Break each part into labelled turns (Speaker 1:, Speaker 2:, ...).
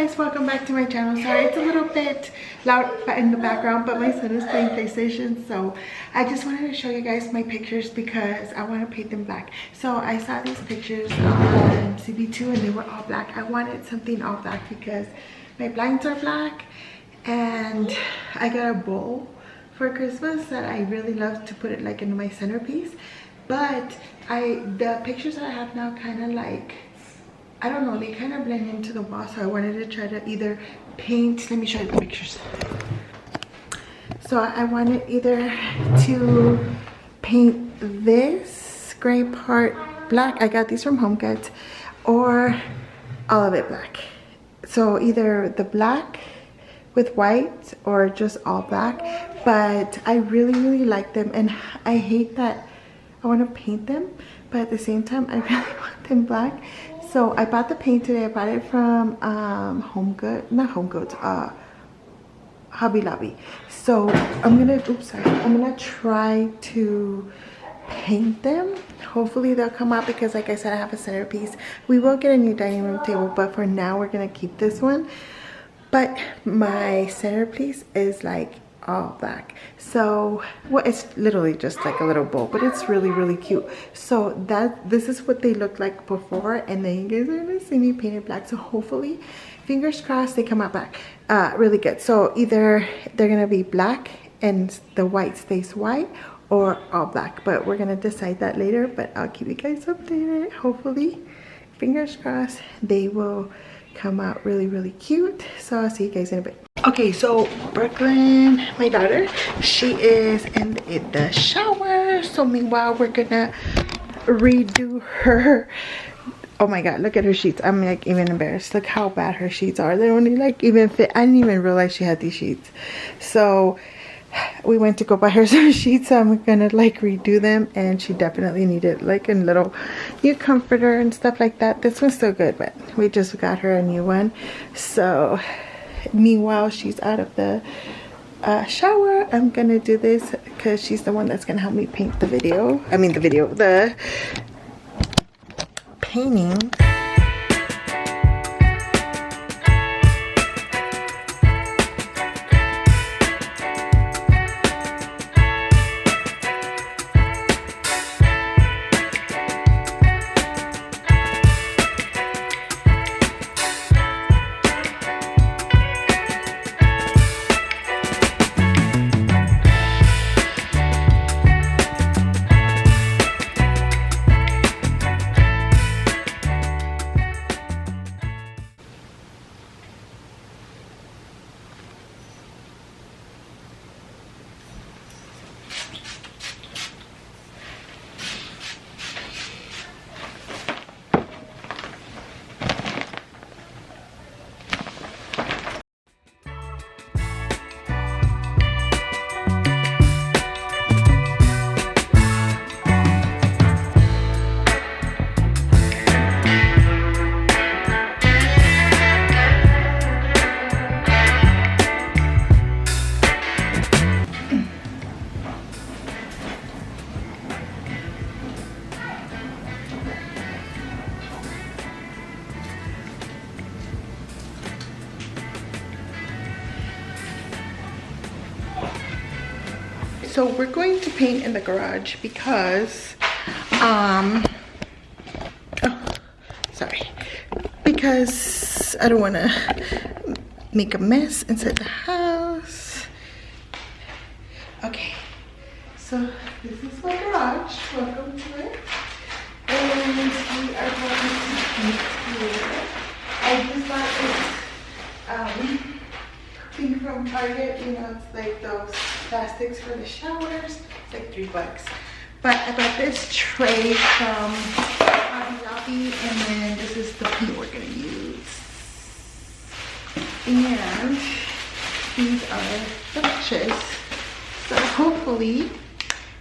Speaker 1: guys, welcome back to my channel. Sorry it's a little bit loud in the background, but my son is playing PlayStation, so I just wanted to show you guys my pictures because I want to paint them black. So I saw these pictures on CB2 and they were all black. I wanted something all black because my blinds are black and I got a bowl for Christmas that I really love to put it like into my centerpiece. But the pictures that I have now kind of like, I don't know, they kind of blend into the wall, so I wanted to try to either paint. Let me show you the pictures. So I wanted either to paint this gray part black, I got these from Home Goods, or all of it black. So either the black with white or just all black. But I really like them, and I hate that I want to paint them, but at the same time I really want them black. So I bought the paint today. I bought it from Hobby Lobby. So I'm gonna try to paint them. Hopefully they'll come out because, like I said, I have a centerpiece. We will get a new dining room table, but for now we're gonna keep this one. But my centerpiece is like all black. So well, it's literally just like a little bowl, but it's really cute. So this is what they looked like before, and then you guys are gonna see me painted black. So hopefully, fingers crossed, they come out black really good. So either they're gonna be black and the white stays white, or all black, but we're gonna decide that later. But I'll keep you guys updated. Hopefully, fingers crossed, they will come out really cute. So I'll see you guys in a bit. Okay, so Brooklyn, my daughter, she is in the shower. So meanwhile, we're gonna redo her. Oh my god, look at her sheets. I'm like even embarrassed. Look how bad her sheets are. They don't like even fit. I didn't even realize she had these sheets. So we went to go buy her some sheets, so I'm gonna like redo them, and she definitely needed like a little new comforter and stuff like that. This one's still good, but we just got her a new one. So meanwhile she's out of the shower, I'm gonna do this because she's the one that's gonna help me paint the painting. So we're going to paint in the garage because because I don't want to make a mess inside the house. Okay, so this is my garage. Welcome to it. And we are going to paint here. I just bought this thing from Target. You know, it's like those plastics for the showers. It's like $3. But I got this tray from Hobby Lobby, and then this is the paint we're gonna use. And these are the brushes. So hopefully,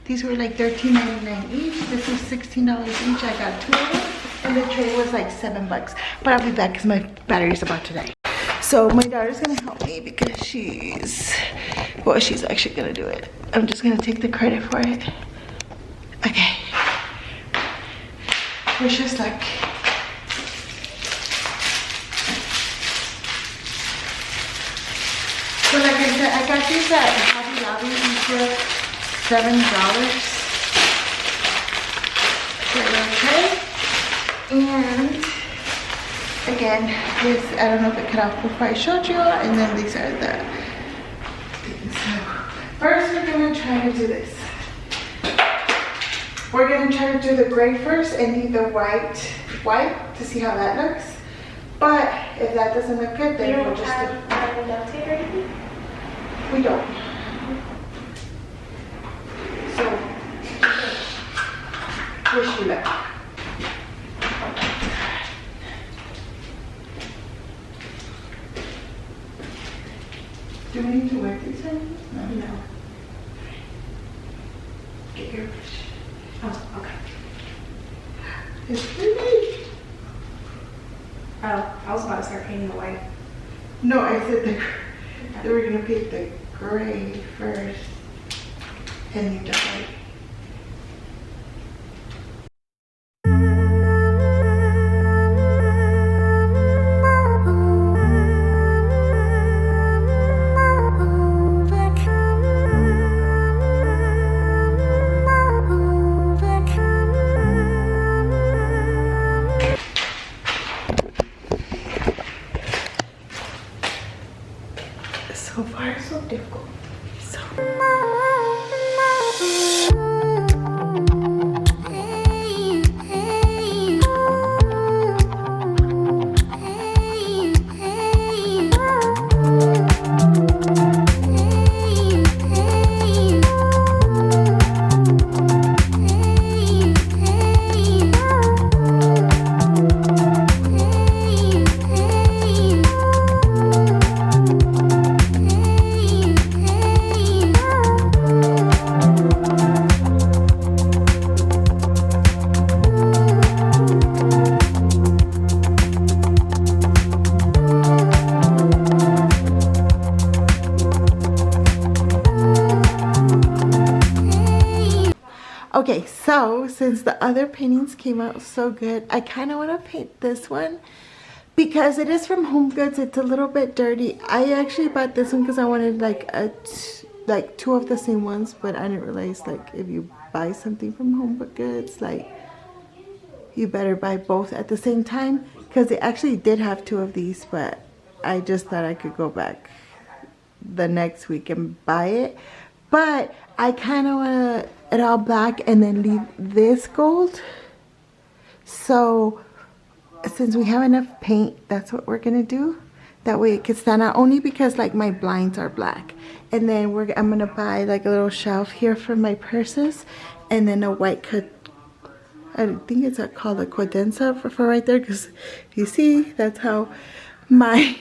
Speaker 1: these were like $13.99 each. This is $16 each. I got 2 of them, and the tray was like $7. But I'll be back because my battery's about to die. So my daughter's gonna help me because she's actually gonna do it. I'm just gonna take the credit for it. Okay. Wish us luck. like I said, I got these at Hobby Lobby. These were $7. Okay. And again, this, I don't know if it cut off before I showed you, and then these are the things. So first we're gonna try to do this. We're gonna try to do the gray first and do the white to see how that looks. But if that doesn't look good, then we'll just do
Speaker 2: a duct tape or anything?
Speaker 1: We don't. So wish you luck. Do we need to wipe these things? No. Get your brush.
Speaker 2: Oh, okay.
Speaker 1: It's pretty.
Speaker 2: Oh, I was about to start painting the white.
Speaker 1: No, I said they were gonna paint the gray first and then the white. So far, so difficult. So. Okay, so since the other paintings came out so good, I kind of want to paint this one because it is from Home Goods. It's a little bit dirty. I actually bought this one because I wanted like two of the same ones, but I didn't realize like if you buy something from Home Goods, like you better buy both at the same time, because they actually did have two of these, but I just thought I could go back the next week and buy it. But I kind of want it all black and then leave this gold. So since we have enough paint, that's what we're gonna do. That way it can stand out, only because like my blinds are black. And then I'm gonna buy like a little shelf here for my purses, and then a white I think it's called a cadenza for right there, because you see that's how my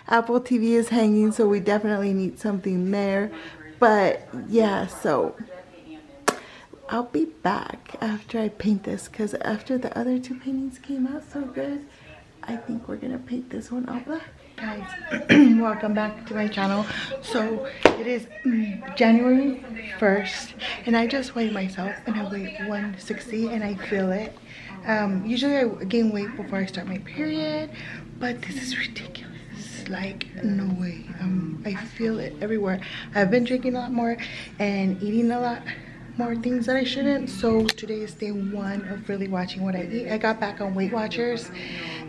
Speaker 1: Apple TV is hanging, so we definitely need something there. But yeah, so I'll be back after I paint this, because after the other two paintings came out so good, I think we're gonna paint this one all black. Guys, welcome back to my channel. So it is January 1st, and I just weighed myself and I weighed 160, and I feel it. Usually I gain weight before I start my period, but this is ridiculous. Like, no way. I feel it everywhere. I've been drinking a lot more and eating a lot more things that I shouldn't. So today is day one of really watching what I eat. I got back on Weight Watchers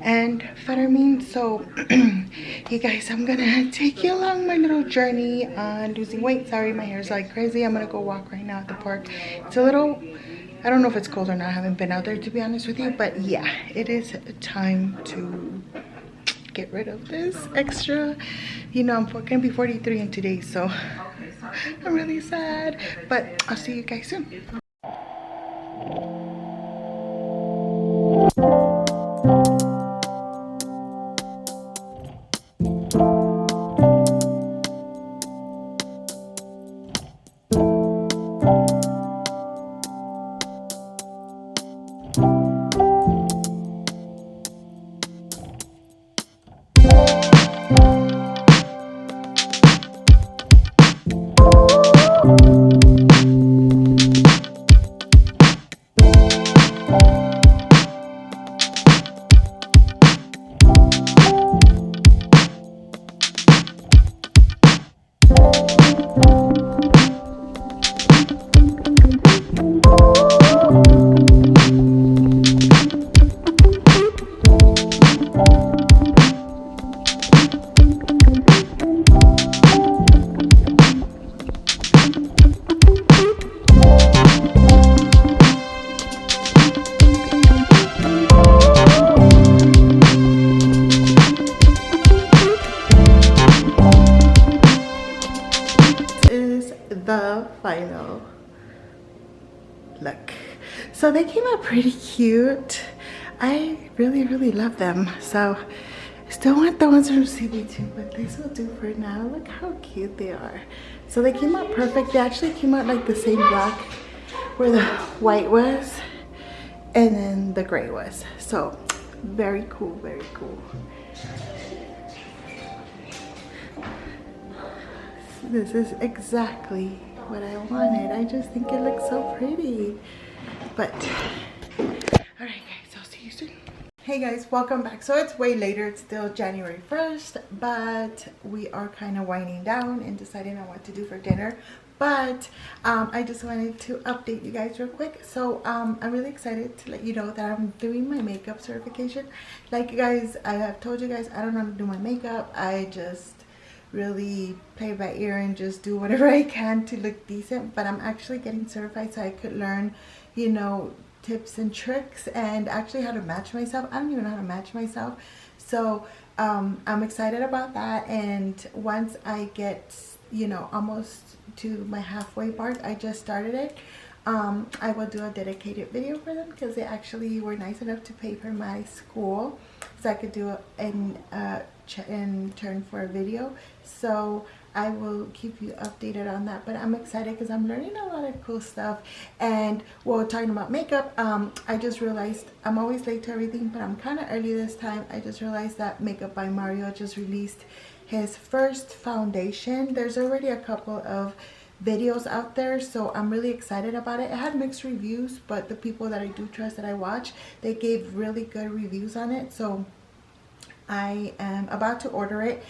Speaker 1: and phentermine. So hey guys, I'm gonna take you along my little journey on losing weight. Sorry, my hair's like crazy. I'm gonna go walk right now at the park. It's a little, I don't know if it's cold or not. I haven't been out there, to be honest with you, but yeah, it is time to get rid of this extra. You know, I'm gonna be 43 in 2 days, so I'm really sad, but I'll see you guys soon. final look. So they came out pretty cute. I really love them. So still want the ones from CB2, but these will do for now. Look how cute they are. So they came out perfect. They actually came out like the same black where the white was and then the gray was. So very cool, very cool. This is exactly what I wanted. I just think it looks so pretty. But all right guys, I'll see you soon. Hey guys, welcome back. So it's way later. It's still January 1st, but we are kind of winding down and deciding on what to do for dinner. But I just wanted to update you guys real quick. So I'm really excited to let you know that I'm doing my makeup certification. Like you guys, I have told you guys, I don't know how to do my makeup. I just really play by ear and just do whatever I can to look decent. But I'm actually getting certified so I could learn, you know, tips and tricks and actually how to match myself. I don't even know how to match myself. So I'm excited about that. And once I get, you know, almost to my halfway mark, I just started it. I will do a dedicated video for them because they actually were nice enough to pay for my school so I could do it in turn for a video. So I will keep you updated on that. But I'm excited because I'm learning a lot of cool stuff. And while talking about makeup, I just realized I'm always late to everything, but I'm kind of early this time. I just realized that Makeup by Mario just released his first foundation. There's already a couple of videos out there, so I'm really excited about it. It had mixed reviews, but the people that I do trust that I watch, they gave really good reviews on it. So I am about to order it.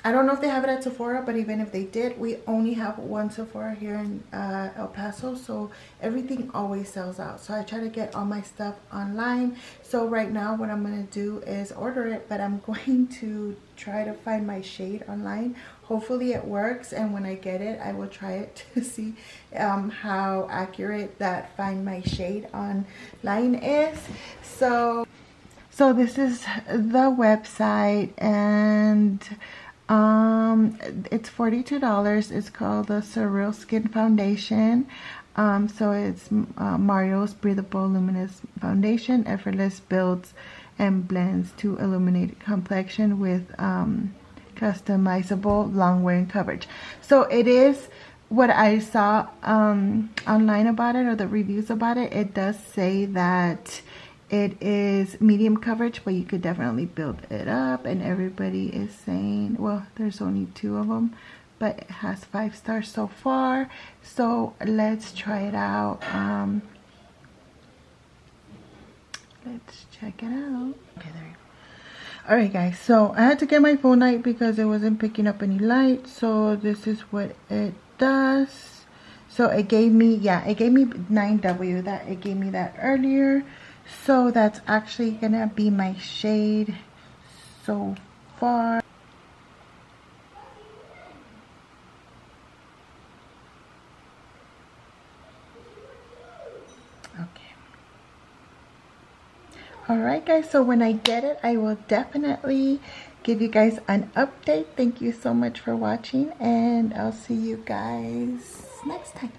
Speaker 1: I don't know if they have it at Sephora, but even if they did, we only have one Sephora here in El Paso, so everything always sells out. So I try to get all my stuff online. So right now what I'm going to do is order it, but I'm going to try to find my shade online. Hopefully it works, and when I get it, I will try it to see how accurate that find my shade online is. So this is the website, and it's $42. It's called the Surreal Skin Foundation. So it's Mario's Breathable Luminous Foundation. Effortless builds and blends to illuminate complexion with customizable long-wearing coverage. So it is what I saw online about it, or the reviews about it. It does say that it is medium coverage, but you could definitely build it up, and everybody is saying, well, there's only 2 of them, but it has 5 stars so far. So let's try it out. Let's check it out. Okay, there you go. All right guys, so I had to get my phone light because it wasn't picking up any light. So this is what it does. So it gave me, yeah, it gave me 9W. That it gave me that earlier. So that's actually gonna be my shade so far. Okay. Alright guys, so when I get it, I will definitely give you guys an update. Thank you so much for watching, and I'll see you guys next time.